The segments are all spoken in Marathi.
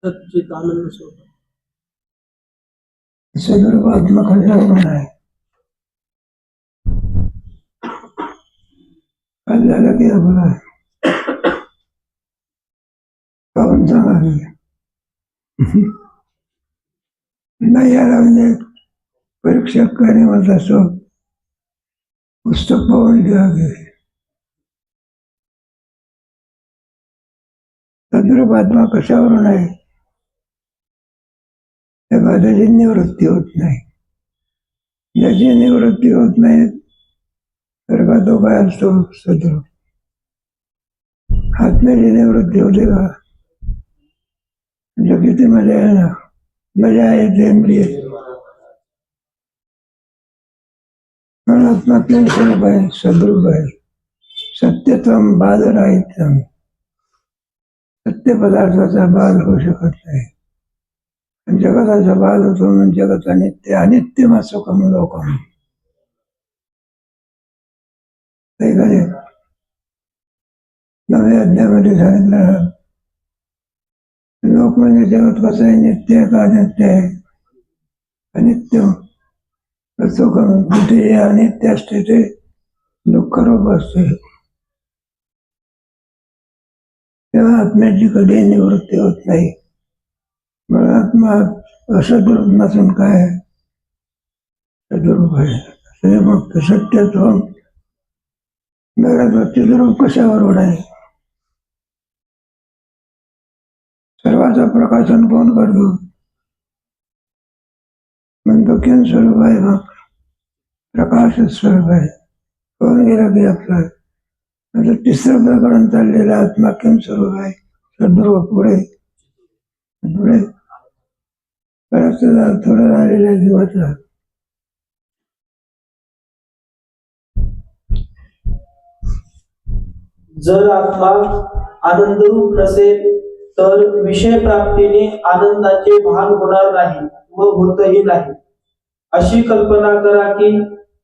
सच्चित आनंद स्वरूप सदर्भात्मक खंडावरून आहे. काल झालं की आपला पाहून सांगा नाही आला म्हणजे परीक्षा कार्य म्हणत असतो. पुस्तक पाहून लिहा गेले. सदर्भात्मा कशावरून आहे? त्या बाधाची निवृत्ती होत नाही. ज्याची निवृत्ती होत नाही तर का तो काय असतो? सदरूप. आत्म्याची निवृत्ती होते का? म्हणजे किती मजा आहे ना. मजा आहे ते प्रिय. आत्मा तीन स्वरूप आहे, सद्रूप आहे. सत्यत्वम बाधराहित्यम. सत्य पदार्थाचा बाध होऊ शकत नाही. जगताचा बाध होतो म्हणून जगत अनित्य. अनित्यम सुखम लोकम. नव्या अध्यायामध्ये सांगितलं लोक म्हणजे जगत कसं आहे, नित्य आहे का अनित्य आहे? अनित्य. सुखम जिथे अनित्य असते ते दुःख रूप असते. तेव्हा आत्म्याची कधी निवृत्ती होत नाही. मग आत्मा असद्रूप नसून काय सद्रूप आहे. मग सत्यत्व चिद्रूप कशावरून आहे? सर्वांचं प्रकाशन कोण करतो? म्हणतो किन स्वरूप आहे. मग प्रकाश स्वरूप आहे. कोण गेला की आपलं आता तिसरं प्रकरण चाललेलं आत्मा किन स्वरूप आहे. सद्रूप. पुढे पुढे परत थोडं राहिलेल्या जीवाचा जर आत्मा आनंदरूप नसेल तर विषय प्राप्तीने आनंदाचे भान होणार नाही व होतही नाही. अशी कल्पना करा की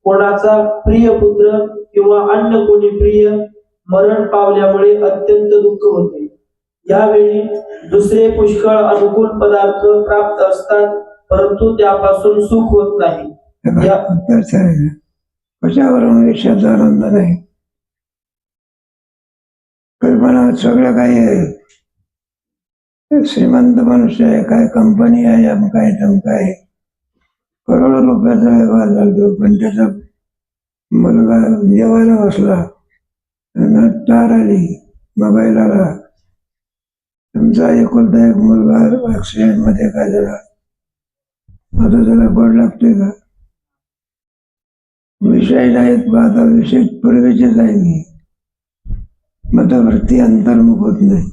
कोणाचा प्रिय पुत्र किंवा अन्य कोणी प्रिय मरण पावल्यामुळे अत्यंत दुःख होते. यावेळी दुसरे पुष्कळ अनुकूल पदार्थ प्राप्त असतात परंतु त्यापासून सुख होत नाही. कशावरून विषयाचा आनंद नाही? कल्पना सगळं काही आहे. श्रीमंत मनुष्य आहे, काय कंपनी आहे, काय आहे, करोडो रुपयाचा व्यवहार चालतो. पण त्याचा मुलगा जेवायला बसला, तार आली मोबाईल आला, तुमचा एकुलता एक मुलगा ऍक्सिडेंट मध्ये काय झाला, आता त्याला बळ लागते का? विषय नाहीत. आता विषय पूर्वीचेच आहे. मग वृत्ती अंतर्मुख होत नाही.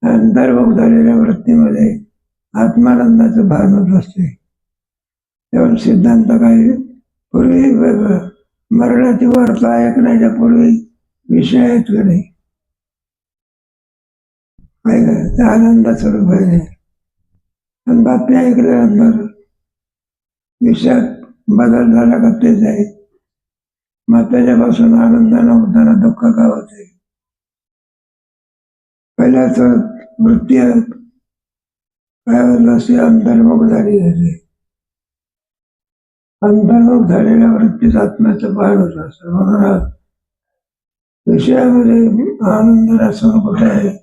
अंतर्मुख झालेल्या वृत्तीमध्ये आत्मानंदाचं भान होत असते. तेव्हा सिद्धांत काही पूर्वी मरणाची वार्ता ऐकण्याच्या पूर्वी विषय आहेत का नाही? ते आनंद स्वरूप आहे. आणि बातम्या ऐकल्यानंतर विषयात बदल झाला का तेच आहे. मग त्याच्यापासून आनंदानं होताना दुःख का होते? पहिल्याच वृत्ती काय होत असते? अंतर्मुख झाली जाते. अंतर्मुख झालेल्या वृत्तीच आत्म्याचं भान होत असतं. म्हणून विषयामध्ये आनंद नसून कुठे आहे?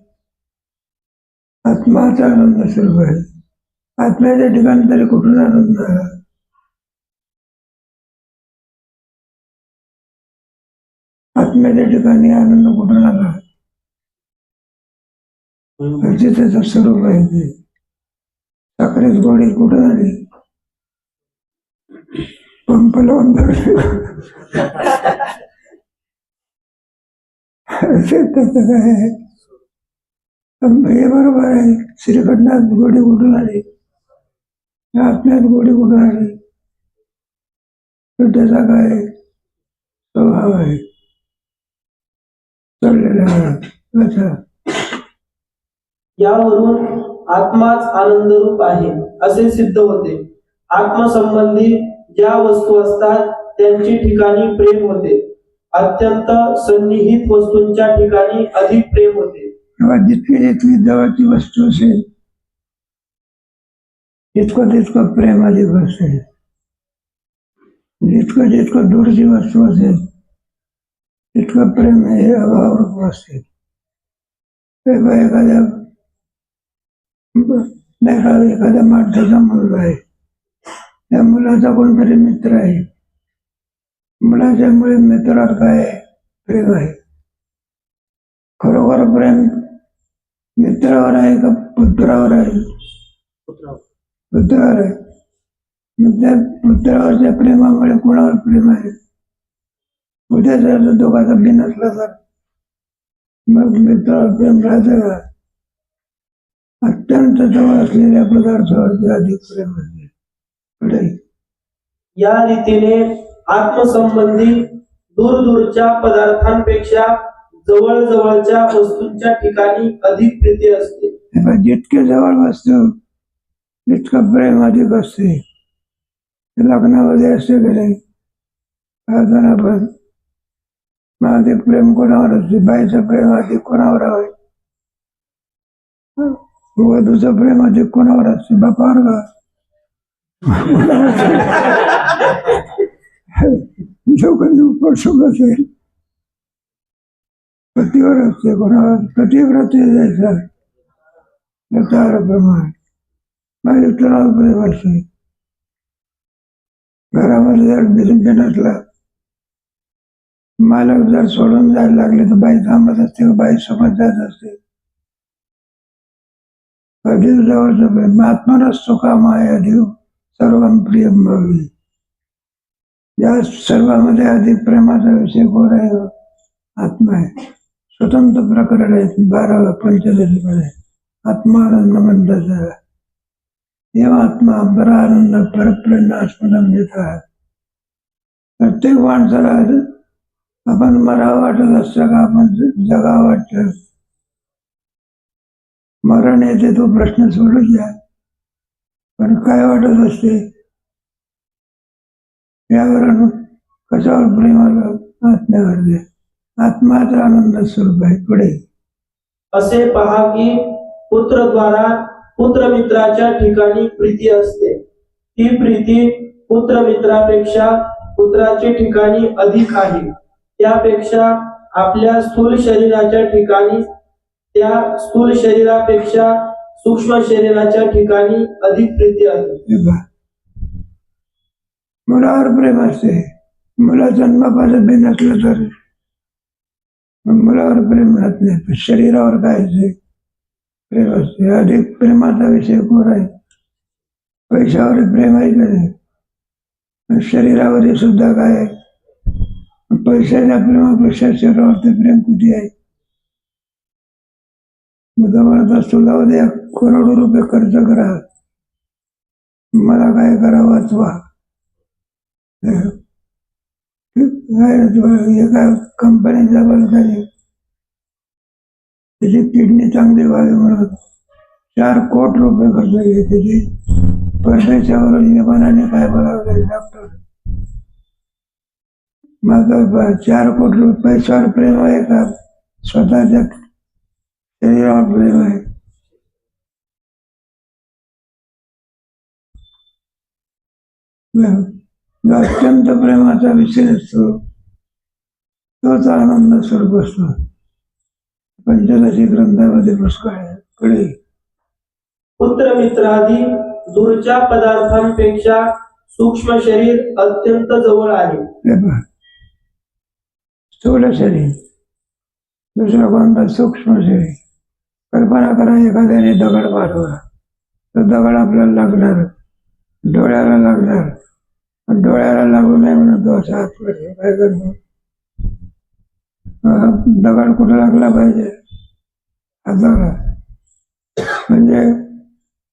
आत्माचा आनंद स्वरूप आहे. आत्म्याच्या ठिकाणी तरी कुठून आनंद आला? आत्म्याच्या ठिकाणी आनंद कुठून आला? त्याचं स्वरूप आहे. ते साखरेच गोडी कुठून आली? पंप लावून त्याचं काय आहे? हे बरोबर आहे. श्रीखंडात गोडी कुठून आली? आत्म्यात गोडी कुठून आली? तर त्याचा काय स्वभाव आहे चाललेला. यावरून आत्माच आनंदरूप आहे असे सिद्ध होते. आत्मसंबंधी ज्या वस्तू असतात त्यांची ठिकाणी प्रेम होते. अत्यंत सन्निहित वस्तूंच्या ठिकाणी अधिक प्रेम होते. जितकी जितकी जवळची वस्तू असेल तितकं तितकं प्रेम अधिक असेल. जितकं जितकं दूरची वस्तू असेल तितकं प्रेम हे अभावरूप असेल. एखाद्या एखाद्या माणसाचा मुलगा आहे, त्या मुलाचा कोणतरी मित्र आहे, मुलाच्यामुळे मित्रावर काय आहे? प्रेम आहे. खरोखर प्रेम मित्रावर आहे का पुत्रावर आहे? पुत्रावर आहे. मग त्या पुत्रावरच्या प्रेमामुळे कोणावर प्रेम आहे? उद्या जर दोघांचा बिन असला तर मग मित्रावर प्रेम राहतं का? अत्यंत जवळ असलेल्या पदार्थावरती अधिक प्रेम असते. पुढे या रीतीने आत्मसंबंधी दूरदूरच्या पदार्थांपेक्षा जवळ जवळच्या वस्तूंच्या ठिकाणी अधिक प्रीती असते. जितके जवळ वस्तू तितकं प्रेम अधिक असते. लग्नामध्ये असते की नाही, आपण अधिक प्रेम कोणावर असते? बाईचं प्रेम अधिक कोणावर आहे? वधूचं प्रेम अधिक कोणावर असते? बापावर का? सुख असेल पतीवर असते. कोणावर? पतिव्रते जायचं प्रमाण माझ्या तुला प्रेम असते. घरामध्ये जर बिजंबे नसला, मालक जर सोडून जायला लागले तर बाई थांबत असते, बाई सोबत जात असते. अधिक जवळचं प्रेम. आत्मनस्तु कामाय देव सर्वं प्रियं भवी. या सर्वांमध्ये अधिक प्रेमाचा विषय कोण आहे? आत्मा आहे. स्वतंत्र प्रकरण आहे 12व्या पंचदशीमध्ये आत्मानंद म्हणतात. तेव्हा आत्मा परानंद परप्रेरणास्पदम देतात. प्रत्येक माणसाला आपण मरावं वाटत असतं का आपण जगावं वाटतं? मरण येते तो प्रश्न सोडून द्या, पण काय वाटत असते? यावरून कशावर प्रेम आलं? आत्म्यावर द्या. आत्माचा आनंद स्वरूप आहे. पुढे असे पहा की पुत्रद्वारा पुत्रमित्राच्या ठिकाणी प्रीती असते. ती प्रीती पुत्रमित्रापेक्षा पुत्राच्या ठिकाणी अधिक आहे. त्यापेक्षा आपल्या स्थूल शरीराच्या ठिकाणी, त्या स्थूल शरीरापेक्षा सूक्ष्म शरीराच्या ठिकाणी अधिक प्रीती आहे. मुलावर प्रेम असते. मुला जन्मापासून बी नसलं तर मुलावर प्रेम राहत नाही. शरीरावर काय असते? प्रेम असते. अधिक प्रेमाचा विषय कोण आहे? पैशावर प्रेम आहे का नाही? शरीरावर सुद्धा काय आहे? पैशाच्या प्रेमापेक्षा शरीरावरती प्रेम कुठे आहे? मग म्हणत असतो उद्या करोडो रुपये खर्च करा, मला काय करावं वाचवा. एका कंपनीचा बलकाने त्याची किडनी चांगली व्हावी म्हणून 4 कोटी रुपये खर्च केले. त्याची परदेशावर विमानाने काय बोलावं लागेल डॉक्टर. मग 4 कोटी रुपये पैशावर प्रेम आहे का स्वतःच्या शरीरावर प्रेम आहे? अत्यंत प्रेमाचा विषय असतो तोच आनंद स्वरूप असतो. पंचदशी ग्रंथामध्ये पुष्कळ आहे. पुढे पुत्रमित्रादी दूरच्या पदार्थांपेक्षा सूक्ष्म शरीर अत्यंत जवळ आहे. स्थूल शरीर, दुसरं कोणतं? सूक्ष्म शरीर. कल्पना करा एखाद्याने दगड मारला तर दगड आपल्याला लागणार, डोळ्याला लागणार. डोळ्याला लागू नये म्हणून तो असा हात करतो. काय करतो? दगड कुठं लागला पाहिजे? हाताला. म्हणजे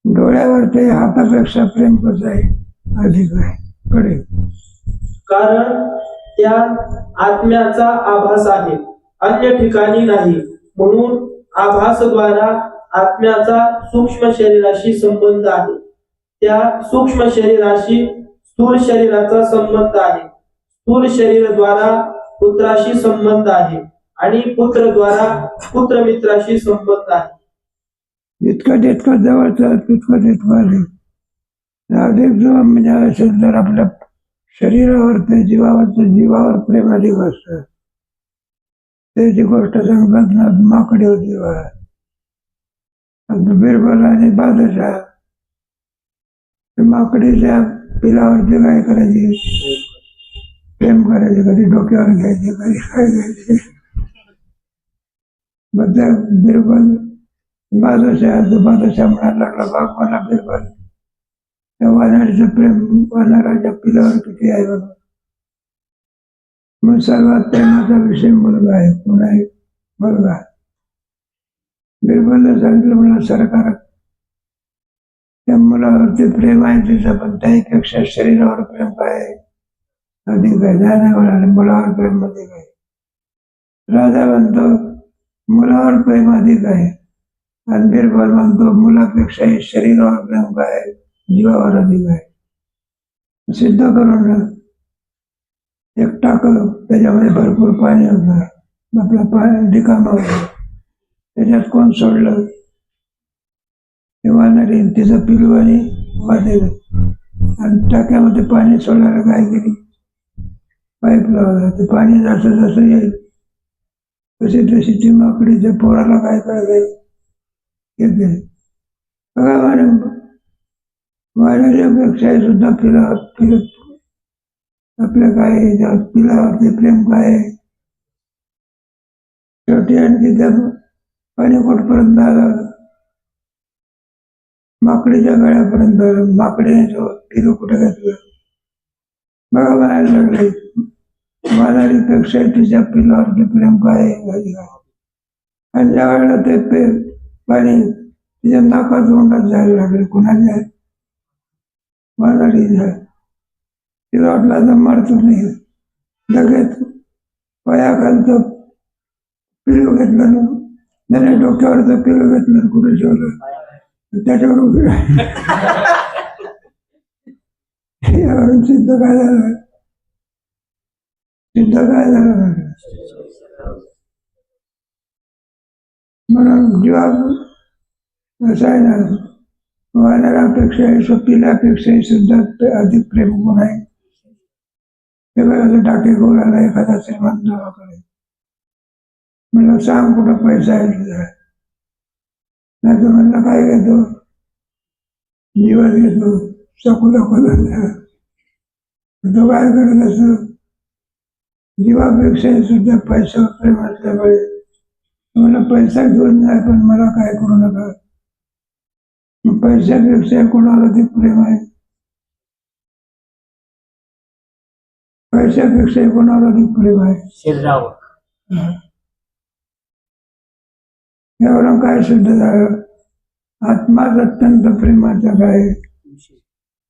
डोळ्यावरती हातापेक्षा प्रेम कसं आहे? अधिक आहे. पुढे कारण त्या आत्म्याचा आभास आहे, अन्य ठिकाणी नाही. म्हणून आभासद्वारा आत्म्याचा सूक्ष्म शरीराशी संबंध आहे. त्या सूक्ष्म शरीराशी स्थूल शरीराचा संबंध आहे. स्थूल शरीराद्वारा पुत्राशी संबंध आहे आणि पुत्रद्वारा पुत्रमित्राशी संबंध आहे. जितकं जितकं जवळचं तितकं तितकं अधिक जो म्हणजे असेल तर आपल्या शरीरावर ते जीवावर प्रेम अधिक असतं. त्याची गोष्ट सांगतात ना, माकडे होती बा. आता बिरबल आणि बादशाह ते माकडीच्या पिलावरती काय करायची, प्रेम करायचे. कधी डोक्यावर घ्यायचे, कधी काय घ्यायचे. मग त्या बिरबल बादशाह म्हणायला लागला, बाग मला बिरबल त्या वानराचं प्रेम वानराच्या पिलावर किती आहे बघा. मग सर्वात प्रेमाचा विषय मुलगा आहे. कोण आहे? मुलगा. बिरबलने सांगितलं, मला सरकार त्या मुलावरती प्रेम आहे तिचं, पण त्यापेक्षा शरीरावर प्रेम काय अधिक आहे. नाही म्हणाले, मुलावर प्रेम अधिक आहे. राजा म्हणतो मुलावर प्रेम अधिक आहे, आणि बिरबल म्हणतो मुलापेक्षाही शरीरावर प्रेम काय जीवावर अधिक आहे. सिद्ध करून एक टाकलं, त्याच्यामध्ये भरपूर पाणी होतं. आपलं पाणी रिकामं होतं, त्याच्यात कोण सोडलं, तेव्हा नाही तिचं पिलू आणि वाटेल, आणि टाक्यामध्ये पाणी सोडायला काय केली, पाईप लावला. ते पाणी जसं जसं येईल तशी तशी ती माकडी त्या पोराला काय करायला येते. बघा वानरापेक्षाही सुद्धा फिरत आपल्या काय पिलावरती प्रेम काय. शेवटी आणखी त्या पाणी कुठपर्यंत आलं, माकडीच्या गळ्यापर्यंत आलं. माकडीने पिलू कुठे घातलं. बघा म्हणायला लागले, वानरीपेक्षा तिच्या पिलावरती प्रेम काय. आणि ज्या वेळेला ते पाणी तिच्या नाकात तोंडात जायला लागले. कुणाच्या? वानरीच्या. तिला वाटला तर मारतो नाही. लगेच पायाखालचं पिलू घेतलं ना, त्याने डोक्यावरचं पिलू घेतलं, कुठे ठेवलं, त्याच्यावर उभी राहिली. यावरून सिद्ध काय झालं, म्हणून जीवा असं आहे ना, वानरापेक्षाही पिलापेक्षाही सुद्धा अधिक प्रेम गुण आहे. एखाद्याचा टाके गोळाला एखादा श्रीमंत गावाकडे म्हणलं, सांग कुठं पैसा आहे तुझा. नाही तर म्हणलं, काय घेतो, जीवन घेतो, सकुला खोला. तो काय करत असतो, जीवापेक्षाही सुद्धा पैशावर प्रेम असल्यामुळे मला पैसा घेऊन जाय, पण मला काय करू नका. पैशापेक्षा कोणाला अधिक प्रेम आहे, पैशापेक्षा कोणाला अधिक प्रेम आहे शरीरावर. यावरून काय सिद्ध झालं, आत्माच अत्यंत प्रेमाचा काय,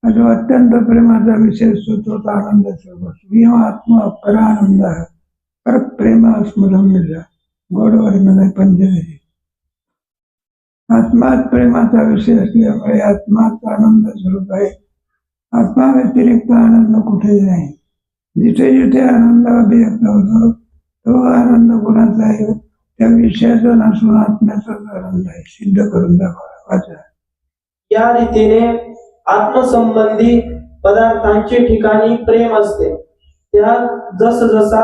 जो अत्यंत प्रेमाचा विषय असतो तो आनंद सर्व आत्मा परानंद आहे. पर प्रेम स्मरण मिळाला गोडवर नाही पंचदशी. आत्माच प्रेमाचा विषय असल्यामुळे आत्माच आनंद स्वरूप आहे. आत्मा व्यतिरिक्त आनंद कुठेही नाही. जिथे जिथे आनंद अभिव्यक्त होतो तो आनंद कोणाचा आहे, त्या विषयाचा नसून आत्म्याचाच आनंद आहे. सिद्ध करून दाखवा. वाचा. या रीतीने आत्मसंबंधी पदार्थांचे ठिकाणी प्रेम असते. त्यात जसा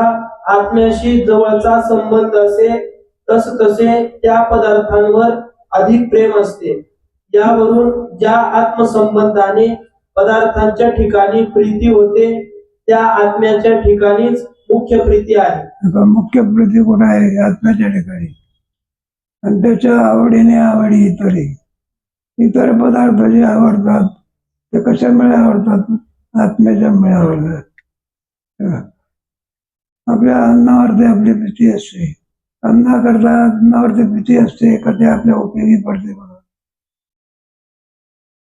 आत्म्याशी जवळचा संबंध असे तसे त्या पदार्थांवर अधिक प्रेम असते. यावरून ज्या आत्मसंबंधाने पदार्थांच्या ठिकाणी प्रीती होते त्या आत्म्याच्या ठिकाणीच मुख्य प्रीती आहे. मुख्य प्रीती कुठे आहे? आत्म्याच्या ठिकाणी. आणि त्याच्या आवडीने आवडी इतर पदार्थ जे आवडतात ते कशामुळे आवडतात? आत्म्याच्यामुळे आवडतात. आपल्या अन्नावरती आपली प्रीती असते. अन्नाकरता अन्नावरती प्रीती असते का ते आपल्या उपयोगी पडते म्हणून.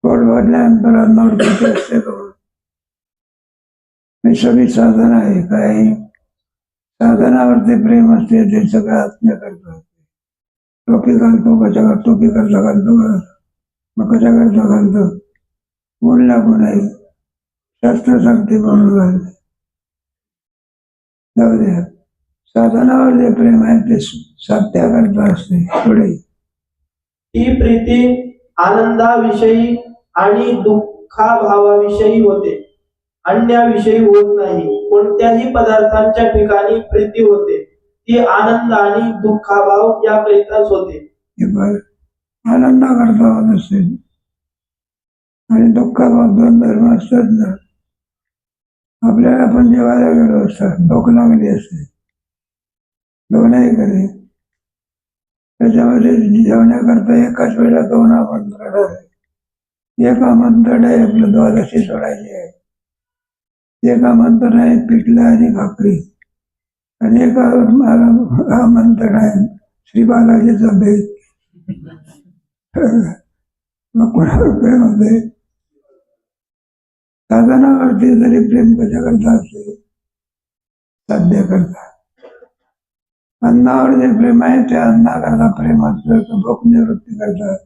पोट भरल्यानंतर अन्नावर प्रीती असते म्हणून. ही सगळी साधन आहे. काही साधनावरती प्रेम असते ते सगळं आत्म्या करतात. टोपी घालतो कशा टोपी करता घालतो, मग कशा करता घालतो, ऊन लागू नये शास्त्र सांगते म्हणून घालते. जाऊ द्या. साधनावर जे प्रेम आहे ते साध्या करता असते. पुढे ही प्रीती आनंदाविषयी आणि दुःख दुःखाभावाविषयी होते, अन्याविषयी होत नाही. कोणत्याही पदार्थांच्या ठिकाणी प्रीती होते, ती आनंद आणि दुःखाभाव याकरिताच होते. हे बघ, आनंद करता होत असेल आणि दुःखाभाव दोन धर्म असतात ना. आपल्याला पण जेवायला गेलो असतात, भूक लागली असते, दोनही करे त्याच्यामध्ये जेवण्याकरता एकाच वेळेला दोन आमंत्रण आहे. एक आमंत्रण आहे आपलं द्वादशी सोडायची आहे, एक आमंत्रण आहे पिठलं आणि भाकरी, आणि एक आमंत्रण आहे श्री बालाजीचा भेट. मग कोणावर प्रेम होते? साधनावरती जरी प्रेम कशा करता असते, साध्य करता. अन्नावर जे प्रेम आहे ते अन्नाकरता प्रेम असतं, भूक निवृत्ती करतात.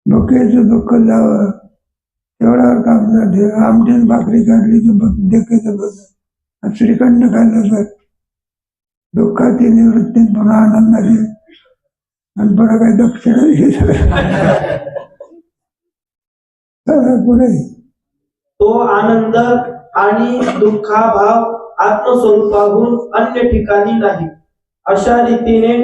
भुकेचं दुःख जावं तेवढ्यावर काम झाले. आमटीन भाकरी काढली तर देखील बघ, श्रीखंड खाल्लं तर दुःखाची निवृत्ती, पुन्हा आनंदाची, आणि पुन्हा काही दक्षिणा दिली पुढे. तो आनंद आणि दुःखाभाव आत्मस्वरूपाहून अन्य ठिकाणी नाही. अशा रीतीने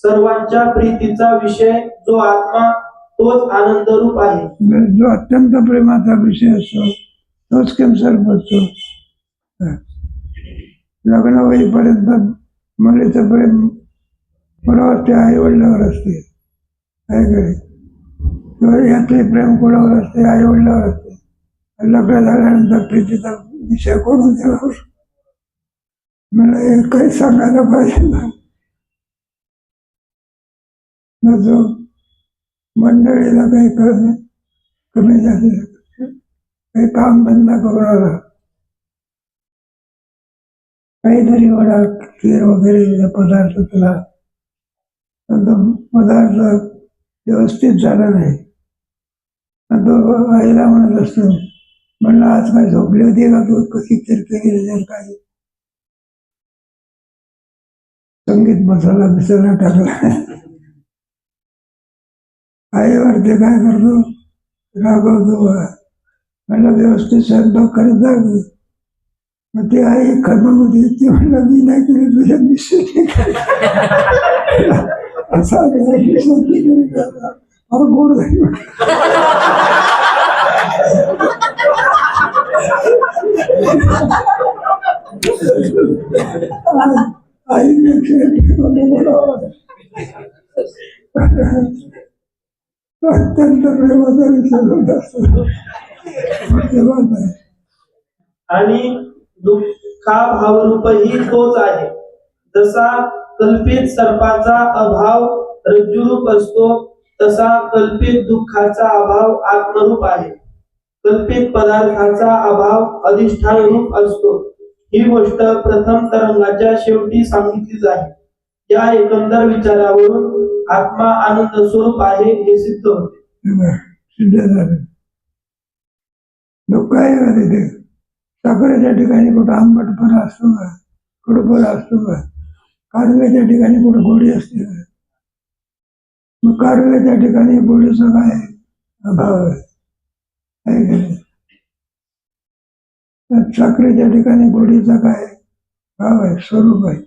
सर्वांच्या प्रीतीचा विषय जो आत्मा तोच आनंदरूप आहे. जो अत्यंत प्रेमाचा विषय असतो तोच केमसर बसतो. लग्न होईपर्यंत मुलीचं प्रेम कोणावर ते आई वडिलावर असते, काय करे, किंवा याचे प्रेम कोणावर असते, आई वडिलावर असते. लग्न झाल्यानंतर प्रीतीचा विषय कोण देणार? मला हे काही सांगायला पाहिजे ना. जो मंडळीला काही कमी झाले, काही काम धंदा करून काहीतरी वडा खीर वगैरे पदार्थ केला, पण तो पदार्थ व्यवस्थित झाला नाही. तो आईला म्हणत असतो, म्हणलं आज काय झोपली होती का तू, कशी किरकिरी काय संगीत मसाला बिसाला टाकला. आईवर ते काय करतो, रागवतो. म्हणलं व्यवस्थित स्वयंपाक करत जा. मग ती आई खरमग होती, ती म्हणलं मी नाही केली, तुझ्या मिस्टेक असा फार गोड झाली. अत्यंत प्रेमाचा विषय होत असतो. आणि दुःखाभावरूपही तोच आहे. जसा कल्पित सर्पाचा अभाव रज्जुरूप असतो, तसा कल्पित दुःखाचा अभाव आत्मरूप आहे. कल्पित पदार्थाचा अभाव अधिष्ठान रूप असतो. ही गोष्ट प्रथम तरंगाच्या शेवटी सांगितलीच आहे. या एकंदर विचारावरून आत्मा आनंद स्वरूप आहे हे सिद्ध होते. सिद्ध झालं. दुःख आहे का तिथे? साखरेच्या ठिकाणी कुठं आंबटपणा असतो का, कडूपणा असतो का? कारव्याच्या ठिकाणी कुठं गोडी असते का? मग कारव्याच्या ठिकाणी गोडीचा काय अभाव आहे? साखरेच्या ठिकाणी गोडीचा काय भाव आहे, स्वरूप आहे.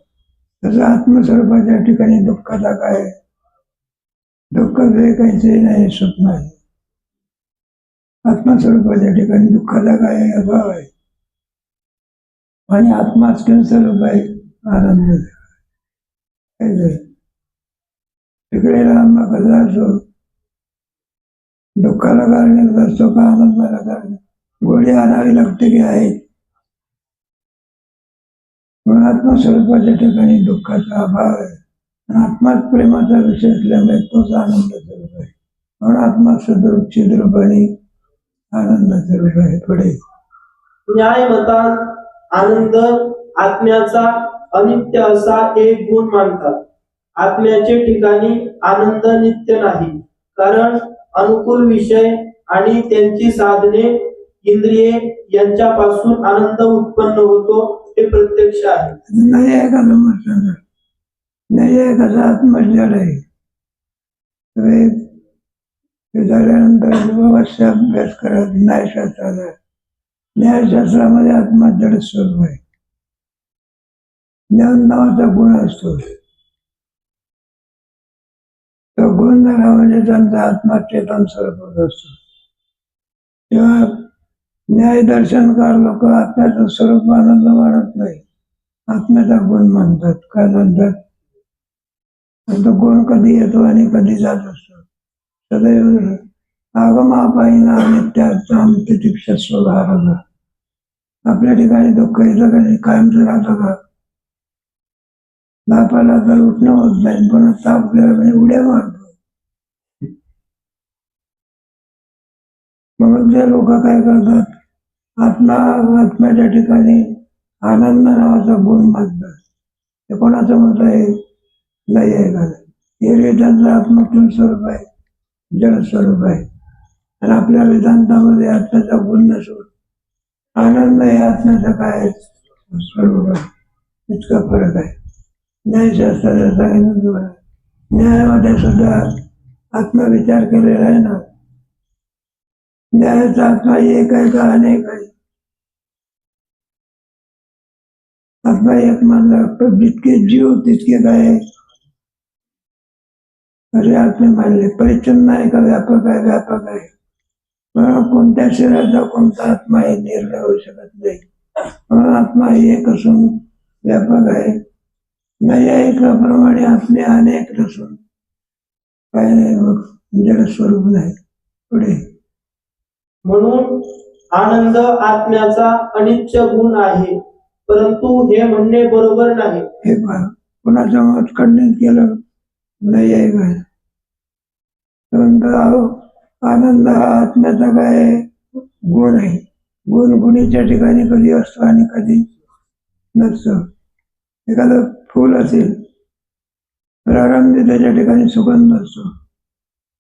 तसं आत्मस्वरूपाच्या ठिकाणी दुःखाचा काय, दुःख जे काहीच नाही, स्वप्न आहे. आत्मस्वरूपाच्या ठिकाणी दुःखाचा काय अभाव आहे, आणि आत्माच स्वरूप आहे, आनंद. तिकडे आत्मा कसा असतो, दुःखाला कारण असतो का आनंदाला कारण? गोडी आणावी लागते की आहे. म्हणून आत्मस्वरूपाच्या ठिकाणी दुःखाचा अभाव आहे. आत्माच प्रेमाचा विषय असल्यामुळे तोच आनंद स्वरूप आहे. म्हणून आत्मा सद्रूप चिद्रूप आणि आनंद स्वरूप आहे. पुढे न्यायमतात आनंद आत्म्याचा अनित्य असा एक गुण मानतात. आत्म्याचे ठिकाणी आनंद नित्य नाही, कारण अनुकूल विषय आणि त्यांची साधने इंद्रिये यांच्यापासून आनंद उत्पन्न होतो हे प्रत्यक्ष आहे. नाही आहे का समजतं? नाही आहे कसा आत्मजड आहे. ते झाल्यानंतर व्यवस्थित अभ्यास करा न्यायशास्त्राचा. न्यायशास्त्रामध्ये आत्मा जड स्वरूप आहे. ज्ञान नावाचा गुण असतो. तो गुण झाला म्हणजे त्यांचा आत्मा चेतन स्वरूपात असतो. तेव्हा न्याय दर्शनकार लोक आत्म्याचं स्वरूप आनंद मानत नाही, आत्म्याचा गुण मानतात. काय म्हणतात? तो गुण कधी येतो आणि कधी जात असतो. सदैव आगमापायीना नित्यार्थम तितिक्षस्व भारत. आपल्या ठिकाणी दुःख येतं कधी कायमचं राहतं का? तापाला तर उठणं होत नाही, पण ताप गेला म्हणजे उड्या मारतो. म्हणून ते लोक काय करतात? आत्म्याच्या ठिकाणी आनंद नावाचा गुण मानतात. ते कोणाचं मत आहे? नाही आहे का? हे त्यांचं आत्मत्व स्वरूप आहे, जड स्वरूप आहे. आणि आपल्या वेदांतामध्ये आत्म्याचा गुण नसून आनंद हे आत्म्याचं काय स्वरूप आहे. इतका फरक आहे. न्यायशास्त्राचा सांगितलं तुम्हाला. न्यायामध्ये सुद्धा आत्मविचार केलेला आहे ना. न्यायाचा आत्मा एक आहे का अनेक आहे? आत्मा एक मानला तर जितके जीव तितके काय असे आत्मे मानले. परिच्छिन्न आहे का व्यापक आहे? व्यापक आहे. म्हणून कोणत्या शरीराचा कोणता आत्मा हे निर्णय होऊ शकत नाही. म्हणून आत्मा एक असून व्यापक आहे. न्यायाप्रमाणे आत्मे अनेक नसून काय नाही, मग जड स्वरूप नाही. पुढे म्हणून आनंद आत्म्याचा अनित्य गुण आहे, परंतु हे म्हणणे बरोबर नाही. हे पहा, कुणाचं मत खंडित केलं नाही आहे काय? आनंद हा आत्म्याचा काय गुण आहे. गुण गुणीच्या ठिकाणी कधी असतो आणि कधी नसतो. एखादं फुल असेल प्रारंभी त्याच्या ठिकाणी सुगंध असतो,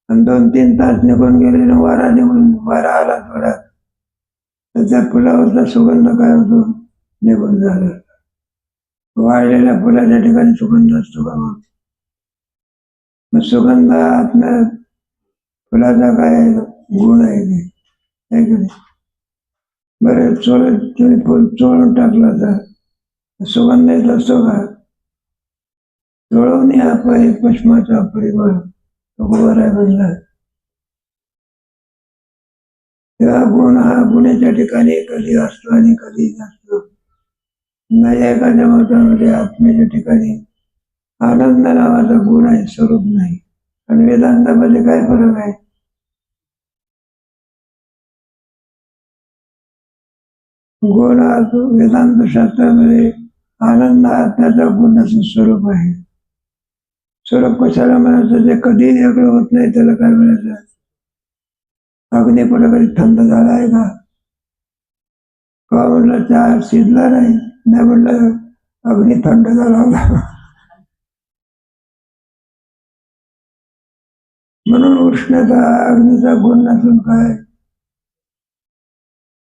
आणि 2-3 तास निघून गेले ना वारा आला थोडा, तर त्या फुलावरचा सुगंध काय होतो? निघून झाला. वाळलेल्या फुलाच्या ठिकाणी सुगंध असतो का? मग सुगंध आत्म्या फुलाचा काय गुण आहे की नाही? बरे तुम्ही फुल चोळून टाकला तर सुगंध येत असतो का? चोळून या पुष्पाचा परिमळ बरोबर आहे म्हणला. तेव्हा गुण हा गुणाच्या ठिकाणी कधी असतो आणि कधी नसतो. नाही एखाद्या मतामध्ये आत्म्याच्या ठिकाणी आनंद नावाचा गुण आहे, स्वरूप नाही. आणि वेदांतामध्ये काय फरक आहे? गुण हा वेदांत शास्त्रामध्ये आनंद आत्म्याचा गुण असं स्वरूप आहे. स्वरूप कशाला म्हणायचं? जे कधी वेगळं होत नाही त्याला काय म्हणायचं? अग्नी कुठं कधी थंड झाला आहे का? म्हणलं चहा शिजला नाही, नाही म्हणलं अग्नी थंड झाला होता. म्हणून उष्णता अग्नीचा गुण नसून काय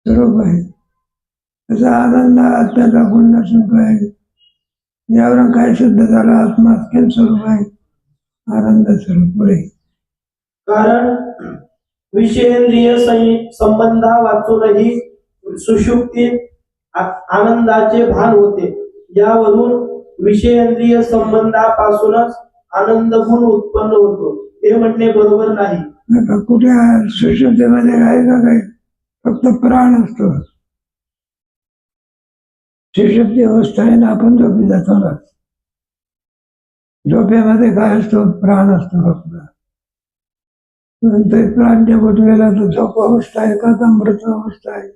स्वरूप आहे. त्याचा आनंद आत्म्याचा गुण नसून काय, यावरून काय सिद्ध झाला? आत्मा केल स्वरूप आहे, आनंद स्वरूप. पुढे कारण विषयेंद्रिय संबंधा वाचूनही सुषुप्तीत आनंदाचे भान होते. यावरून विषयेंद्रिय संबंधापासूनच आनंद गुण उत्पन्न होतो, हे म्हणणे बरोबर नाही. कुठे सुषुप्तीमध्ये आहे का? काय फक्त प्राण असतो. सुषुप्ती अवस्था आहे ना, आपण झोपी जातो ना. झोपेमध्ये काय असतो? प्राण असतो फक्त. नंतर प्राण निघून गेला तर झोप अवस्था आहे का मृत अवस्था आहे?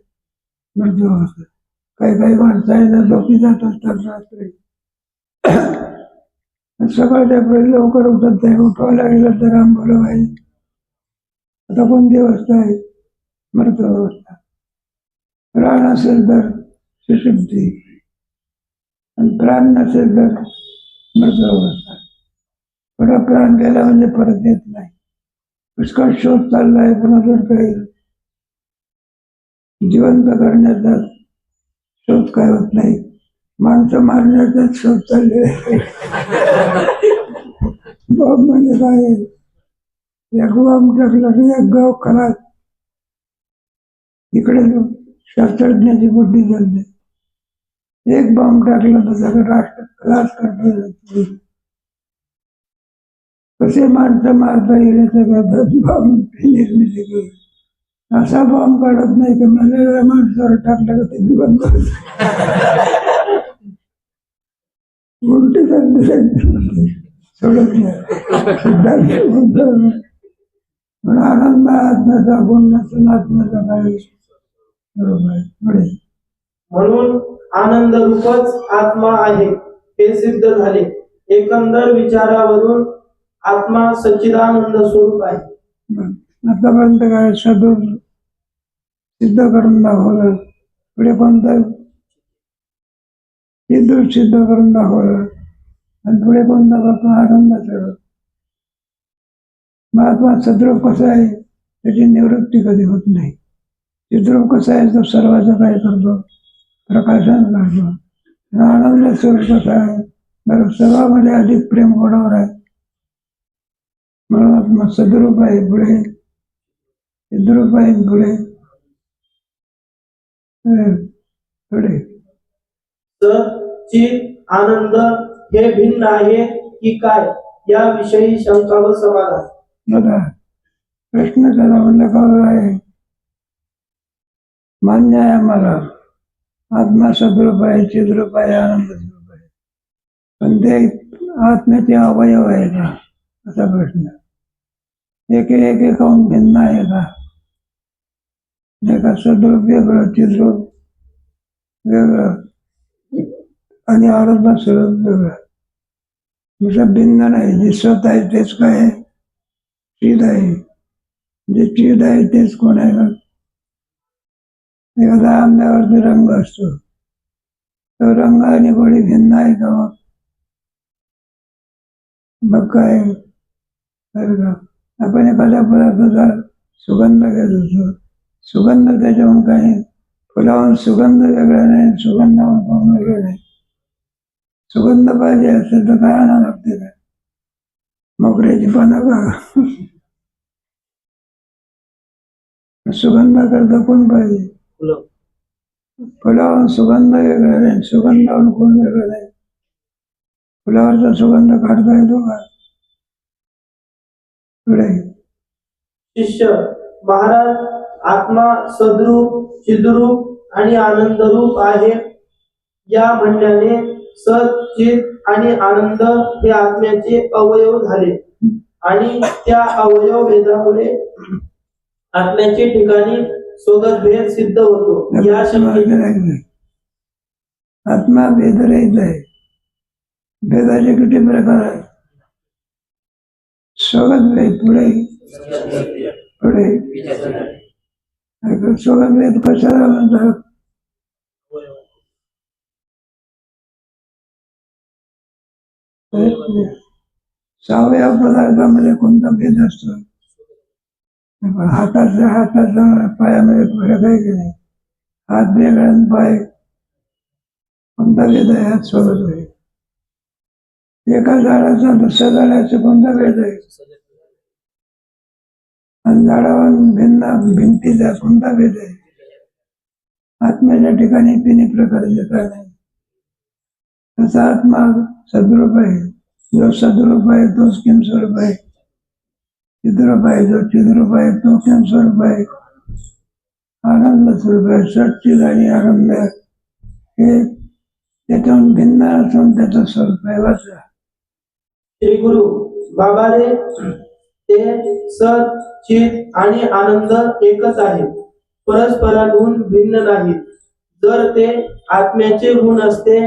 मृत अवस्था. काही माणसं आहे ना झोपी जात असतात रात्री. सकाळच्या पहिले लवकर उठत नाही. उठवायला गेलं तर आंबोला आहे. आता कोणती अवस्था आहे? मृत अवस्था. प्राण असेल तर सुषुप्ती, आणि प्राण नसेल तर मृत अवस्था. थोडा प्राण गेला म्हणजे परत येत नाही. पुष्कळ शोध चाललाय, पण अजून काही जिवंत करण्याचा शोध काय होत नाही. माणसं मारण्याचाच शोध चालले. बॉब म्हणजे काय? एक बॉम्ब टाकला की एक गाव खलास. इकडे शास्त्रज्ञाची बुद्धी चालते. एक बॉम्ब टाकला तर सगळं राष्ट्र खलास करतो. कसे माणसं मारता येईल सगळं बॉम्ब निर्मिती केली. असा बॉम्ब काढत नाही की मेलेल्या माणसावर टाकलं का ते जीवन उलटी सोडत नाही. पण आनंद आत्म्याचा गुण नसून आत्म्याचा काय बरोबर आहे. पुढे म्हणून आनंद रूपच आत्मा आहे हे सिद्ध झाले. एकंदर विचारावरून आत्मा सच्चिदानंद स्वरूप आहे. आतापर्यंत काय सदूर सिद्ध करून दाखवलं. पुढे कोणतं सिद्धूर सिद्ध करून दाखवलं. आणि पुढे कोणता करतो आनंदाचं. महात्मा सद्रूप कसा आहे त्याची निवृत्ती कधी होत नाही. चिद्रूप कसा आहे तो सर्वांचं काय करतो प्रकाशन करतो. आनंद स्वरूप कसा आहे तर सर्वांमध्ये अधिक प्रेम गोडावर आहे. म्हणून आत्मा सद्रूप आहे पुढे चिद्रूप आहे पुढे पुढे सत चित आनंद हे भिन्न आहे की काय याविषयी शंका व समाधान. बघा प्रश्न त्याला म्हणलं का आहे मान्य आहे आम्हाला आत्मा सद्रूप आहे चिद्रूप आहे आनंद स्वरूप आहे. पण ते आत्म्याचे अवयव आहे का असा प्रश्न. एक काहून भिन्न आहे का. एका सद्रूप वेगळं चिद्रूप वेगळं आणि आनंद स्वरूप वेगळं. दुसरं भिन्न नाही. जे सत आहे तेच काय आहे चिद आहे. जे चिद आहे तेच कोण आहे का. एखादा आंब्यावरती रंग असतो तो रंग आणि गोडी भिन्न आहे का मग काय का. आपण एखाद्या पदार्थाचा सुगंध घेत होतो. सुगंध त्याच्याहून काही फुलाहून सुगंध वेगळा नाही सुगंधाहून वेगळं नाही. सुगंध पाहिजे असेल तर काय आणा लागते का मोगऱ्याची पानं का. सुगंध करता कोण पाहिजे. फुलावरून सुगंध वेगळा नाही सुगंधावरून कोण वेगळं नाही. फुलावरचा सुगंध काढता येतो का. पुढे शिष्य महाराज आत्मा सद्रूप चिद्रूप आणि आनंदरूप आहे या म्हणण्याने सत चित आणि आनंद हे आत्म्याचे अवयव झाले आणि त्या अवयव भेदामुळे आत्म्याचे ठिकाणी स्वगत भेद सिद्ध होतो. या शंकेने आत्मा भेदरहित आहे. भेदाचे किती प्रकार आहेत. स्वगत भेद पुढे पुढे स्वगत भेद कशाला म्हणतात. सहाव्या पदार्थामध्ये कोणता भेद असतो. हाताचा पायामध्ये फरक आहे की नाही. हात वेगळा पाय कोणता भेद आहे. हात स्वगत आहे. एका झाडाचा दुसऱ्या झाडाचा कोणता भेद आहे. आणि झाडावर भिंतीचा कोणता भेद आहे. आत्म्याच्या ठिकाणी तिन्ही प्रकारचे काय नाही. तसा आत्मा सद्रूप आहे. जो सद्रूप आहे तोच किम स्वरूप आहे. चिद्रूप आहे जो चिद्रूप आहे तो किम स्वरूप आहे. आनंद स्वरूप आहे. सच्चिद आणि आनंद हे त्याच्याहून भिन्न असून त्याचं स्वरूप आहे. वाचा श्री गुरु बाबा रे ते सत चित आणि आनंद एकच आहे परस्परांहून भिन्न नाहीत. जर ते आत्म्याचे गुण असते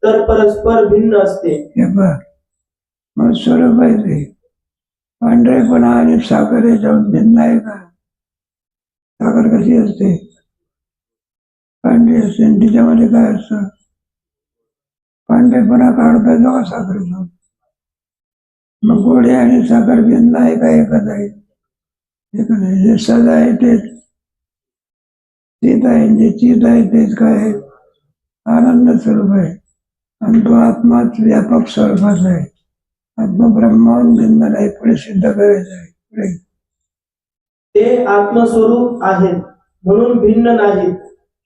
तर परस्पर भिन्न असते. हे पहा मग स्वरूप आहे ते. पांढरेपणा आणि साखर याच्याहून भिन्न आहे का. साखर कशी असते पांढरी असते आणि तिच्यामध्ये काय असतं पांढरेपणा काढता येतो का साखरेचा. मग गोडे आणि साखर भिन्न आहे का एकच आहे. एकच आहे. जे सद आहे तेच चित आहे. जे चित आहे तेच काय आहे आनंद स्वरूप आहे. आणि तो आत्माच व्यापक स्वरूपाचा आहे. आत्मा ब्रह्माहून भिन्न नाही. पुढे सिद्ध करायचं आहे. पुढे ते आत्मस्वरूप आहेत म्हणून भिन्न नाहीत.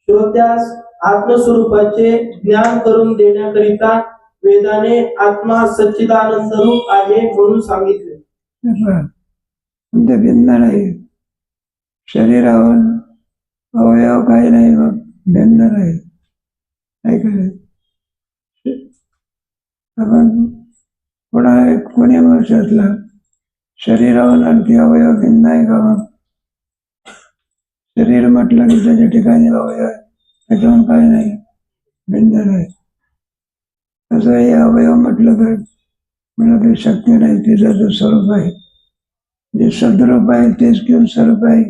श्रोत्यास आत्मस्वरूपाचे ज्ञान करून देण्याकरिता वेदाने आत्मा सच्चिदानंद रूप आहे म्हणून सांगितले. म्हणजे भिन्न नाही. शरीरावर अवयव काही नाही, मग भिन्न नाही. ऐकले आपण कोणी वर्षातला शरीरावर आणखी अवयव भिन्न आहे का? मग शरीर म्हटलं की त्याच्या ठिकाणी अवयव त्याच्यावर काही नाही, भिन्न नाही. तसं हे अवयव म्हटलं तर मला काही शक्य नाही. तिचं जो स्वरूप आहे, जे सद्रूप आहे तेच किंवा स्वरूप आहे.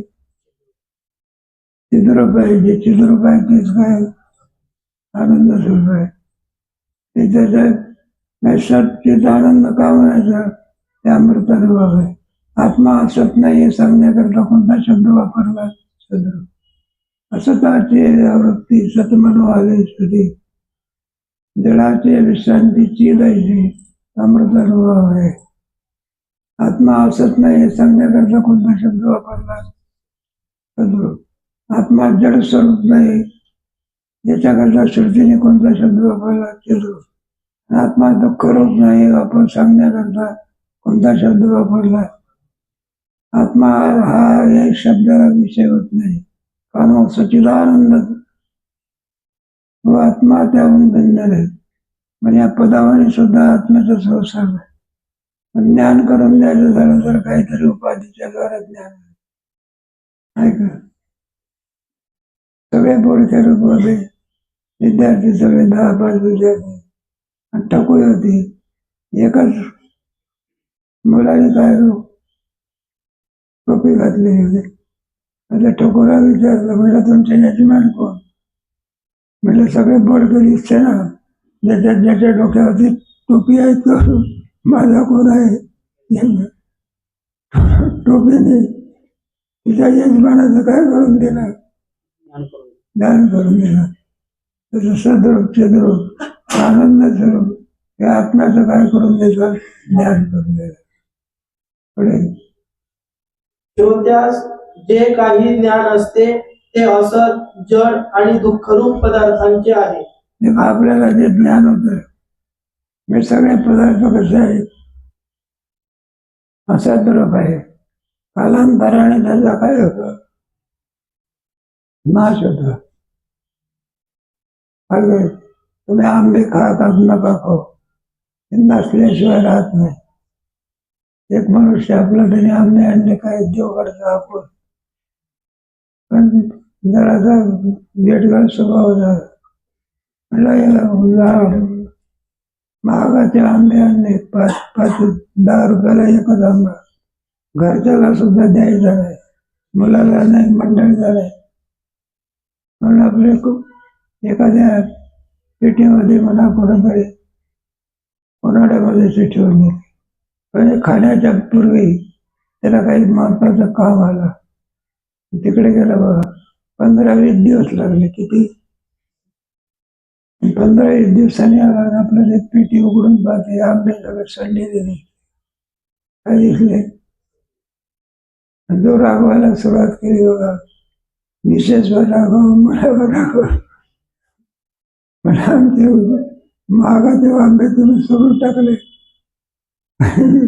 चिद्रूप आहे, जे चिद्रूप आहे तेच काय आनंद स्वरूप आहे. ते त्याच्या सच्चित आनंद का म्हणायचा? ते अमृतानुभव आहे. आत्मा असत नाही हे सांगण्याकरता कोणता शब्द वापरला? सद्रूप. असताची आवृत्ती सतमनो आले स्तुती, जडाचे विश्रांतीची दैशी अमृतानुभव आहे. आत्मा असत नाही हे सांगण्याकरता कोणता शब्द वापरला? सद्रूप. आत्मा जड स्वरूप नाही याच्याकरता श्रुतीने कोणता शब्द वापरला? चिद्रूप. आत्मा दुःख रूप नाही आपण सांगण्याकरता कोणता शब्द वापरला? आत्मा हा या शब्दाला विषय होत नाही, कारण सच्चिदानंद व आत्मा त्याहून भिन्न नाही. म्हणजे या पदावाने सुद्धा आत्म्याचा संसार आहे. पण ज्ञान करून द्यायचं झालं तर काहीतरी उपाधीच्या द्वारा ज्ञान आहे का? सगळे बोडक्या रूपमध्ये विद्यार्थी, सगळे 10-5 विद्यार्थी आणि टकोई होती. एकच मुलाने काय टोपी घातलेली होती. आता टकोरा विचारलं, म्हटलं तुमच्या यजमान कोण? म्हटलं सगळे बोडके दिसते ना, ज्याच्या डोक्यावरती टोपी आहे तो माझा कोण आहे? टोपीने तिच्या यजमानाचं काय करून दिलं? ध्यान करून दिलं. तसं सद्रूप, चिद्रूप, आनंद स्वरूप हे आत्म्याचं काय करून द्यायचं? ध्यान करून द्यायचं. पुढे श्रोत्यास जे काही ज्ञान असते ते असत, जड आणि दुःखरूप पदार्थांचे आहे. आपल्याला जे ज्ञान होतं हे सगळे पदार्थ कसे आहेत? असद्रूप आहे. कालांतराने त्याचा काय होतं? नाश होतो. तुम्ही आंबे खातात नका खाऊ, नसल्याशिवाय राहत नाही. एक मनुष्य आपला त्याने आंबे आणले काय देव करता आपण, पण जरासा गेटगाड स्वभाव झाला. महागाचे आंबे आणले, 5-10 रुपयाला एकच आंबा. घरच्याला सुद्धा द्यायचा नाही, मुलाला नाही, मंडळीला नाही. म्हणून आपले एखाद्या पेटीमध्ये म्हणा कुठंतरी उन्हाळ्यामध्ये ठेवून गेले. पण खाण्याच्या पूर्वी त्याला काही महत्वाचं काम आलं, तिकडे गेला बघा. 15-20 दिवस लागले. किती? 15-20 दिवसांनी आला. आपल्याला एक पेटी उघडून पाहते, आंबे सगळे सडलेले काय दिसले. जो रागवायला सुरुवात केली बघा, मिसेसवर रागव, मलावर रागव. मला आमचे महागाचे आंबे तुम्ही सोडून टाकले,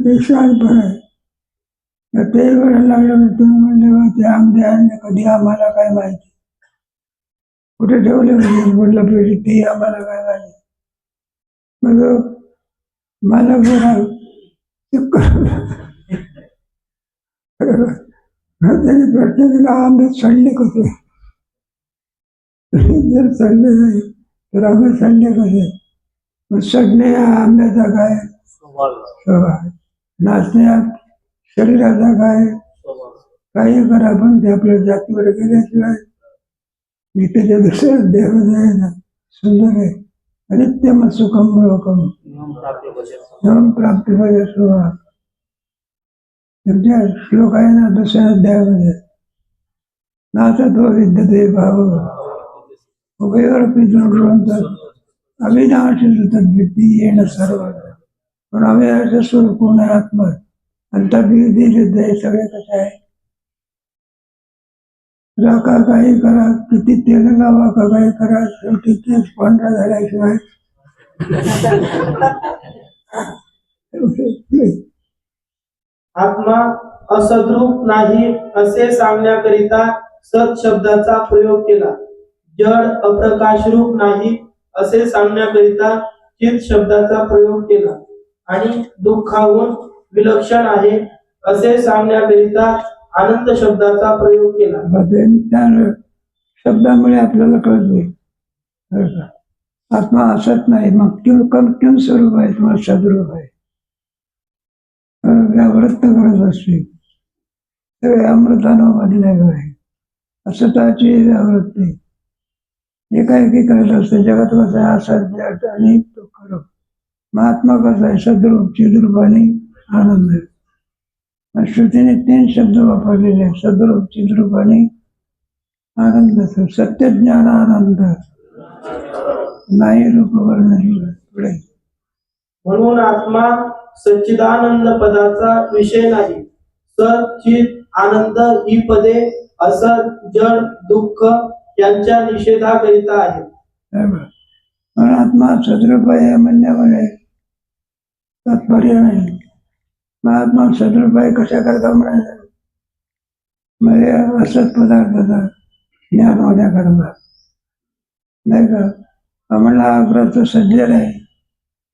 ते शहाणपण आहे. ते वेळ लागलं. तुम्ही म्हणले ते आंबे आणले कधी, आम्हाला काय माहिती? कुठे ठेवले होते? म्हटलं पेटी, ते आम्हाला काय माहिती? मग मला बघा त्याने प्रश्न दिला, आंबे सडले कसे? जर सडले नाही तर आंबे सडले कसे? मग सडणे हा आंब्याचा काय स्वभाव, नाचणे हा शरीराचा काय? काही करा पण ते आपल्या जातीवर गेल्याशिवाय गीतेच्या दुसऱ्या देवामध्ये आहे ना, सुंदर आहे. अनित्यम सुखम लोकम नवम प्राप्ती स्वभाव. तुमच्या श्लोक आहे ना दुसऱ्या अध्यायामध्ये, नाचतो विद्यते भाव उभयोरपि दुर्ग्रंथात अविनाशी तद्विद्धी येणं सर्व. पण अविनाशी स्वरूप कोण आहे? आत्मा. आणि तद्विधी सिद्ध हे सगळे कसे आहे? राखा काही करा, किती तेल लावा का काही करा, शेवटी केस पांढरा झाल्याशिवाय आत्मा असद्रूप नाही असे सांगण्याकरिता सत शब्दाचा प्रयोग केला. जड अप्रकाशरूप नाही असे सांगण्याकरिता चित शब्दाचा प्रयोग केला. आणि दुःखाहून विलक्षण आहे असे सांगण्याकरिता आनंद शब्दाचा प्रयोग केला. त्या शब्दामुळे आपल्याला कळते आत्मा असत नाही. मग किम स्वरूप आहे, तुम्हाला सद्रूप आहे. व्यावृत्त करत असते, सगळे अमृतानं मधले आहे. असताची व्यावृत्ती एकाएकी करत असते. जगत कसं आहे असत जट आणि दुःखरूप. महात्मा कसा आहे सद्रूप, चिद्रूप आणि आनंद. श्रुतीने 3 शब्द वापरलेले आहेत, सद्रूप, चिद्रूप आणि आनंद. सत्य ज्ञान आनंद नाही रूपवर नाही पुढे. म्हणून आत्मा सच्चिदानंद पदाचा विषय नाही. सत चित आनंद ही पदे असत जड दुःख यांच्या निषेधाकरिता आहेत. पण आत्मा सद्रूप आहे म्हणण्यामध्ये तात्पर्य नाही. महात्मा सद्रूप आहे कशा करता म्हणायचं, म्हणजे असत पदार्थाचा ज्ञान होण्याकरता नाही का. म्हणला अग्रत सज्जन आहे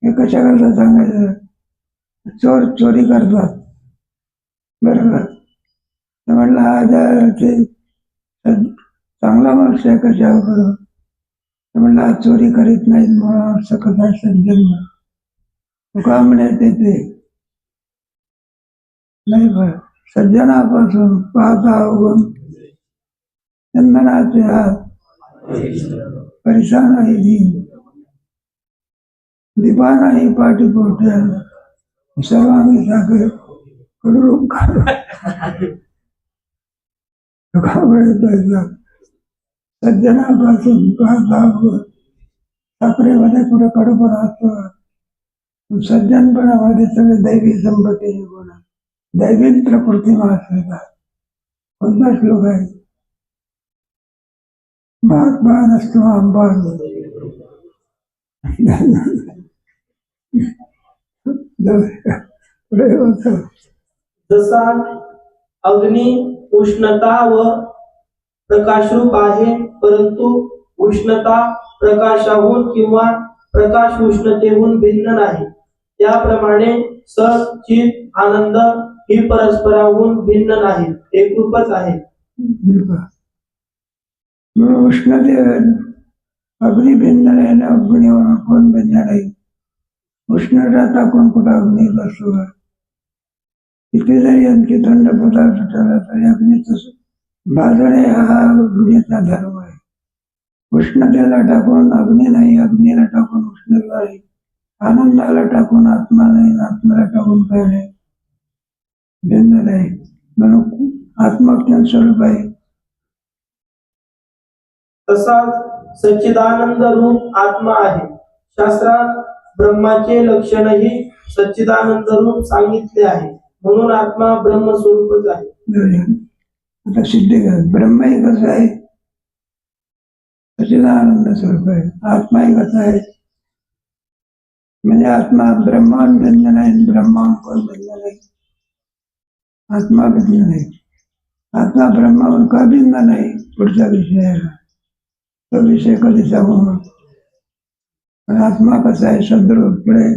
हे कशा करता सांगायचं. चोर चोरी करतात बरोबर. म्हणला हा ते चांगला माणूस आहे कशावर करू. म्हणला चोरी करीत नाहीत म्हणून असं कसं सज्जन तुका म्हणायचे ते नाही बरं. सज्जनापासून पाहता अवगुण चंदनाचे हात परिसा नाही दिन दीपा नाही पाठी पोट्या सर्वांगी साखर कडून सज्जनापासून पाहता अवगुण. साखरेमध्ये कुठे कडूपणा असतो. सज्जनपणामध्ये सगळे दैवी संपत्तीचे गुण, दैवी प्रकृती असतात. कोणता श्लोक आहे, महात्मा नसतो अंबान. जसा अग्नी उष्णता व प्रकाशरूप आहे, परंतु उष्णता प्रकाशाहून किंवा प्रकाश उष्णतेहून भिन्न नाही, त्याप्रमाणे सत चित आनंद ही परस्पराहून भिन्न नाही, एकरूपच आहे. उष्णते अग्नी भिन्न नाही ना, अग्नी कोण भिन्न नाही. उष्णता टाकून कुठं अग्नी बसू. किती जरी आणखी थंड पदार्थ ठेवला तरी अग्नीच भाजणे हा अग्नीचा धर्म आहे. उष्णतेला टाकून अग्नी नाही, अग्नीला टाकून उष्णता नाही, आनंदाला टाकून आत्मा नाही, आत्म्याला टाकून काय नाही, भिन्न नाही. म्हणून आत्मज्ञान स्वरूप आहे. तसाच सच्चिदानंद रूप आत्मा आहे. शास्त्रात ब्रह्माचे लक्षणही सच्चिदानंद रूप सांगितले आहे. म्हणून आत्मा ब्रह्मस्वरूपच आहे. आता सिद्ध ब्रह्मही कसं आहे, सच्चिदानंद स्वरूप आहे. आत्माही कसा आहे, म्हणजे आत्मा ब्रह्मांड भिन्न नाही, ब्रह्मांड कोण भिन्न नाही, आत्मा भिन्न नाही. आत्मा ब्रह्मांड का भिन्न नाही, पुढचा विषय आहे. तो विषय कधी सांगू. पण आत्मा कसा आहे, सद्रूप. पुढे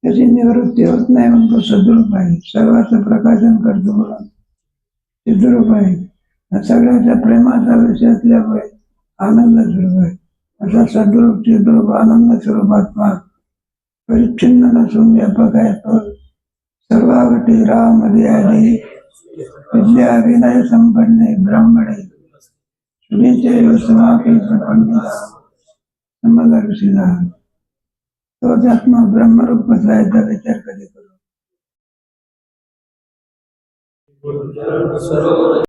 त्याची निवृत्ती होत नाही म्हणून तो सद्रूप आहे. सर्वांचं प्रकाशन करतो म्हणून चिद्रूप आहे. सगळ्याच्या प्रेमाचा विषय असल्यामुळे आनंद स्वरूप आहे. असा सद्रूप चिद्रूप आनंद स्वरूप आत्मा परिच्छिन्न नसून व्यापक आहे. तो सर्वागती रामध्ये आधी विद्या विनय संपन्ने ब्राह्मणे सुनीचे समापेश पंडिता समदर्शिना. तोच आत्मा ब्रह्मरूप कसा आहे त्याचा विचार कधी करू.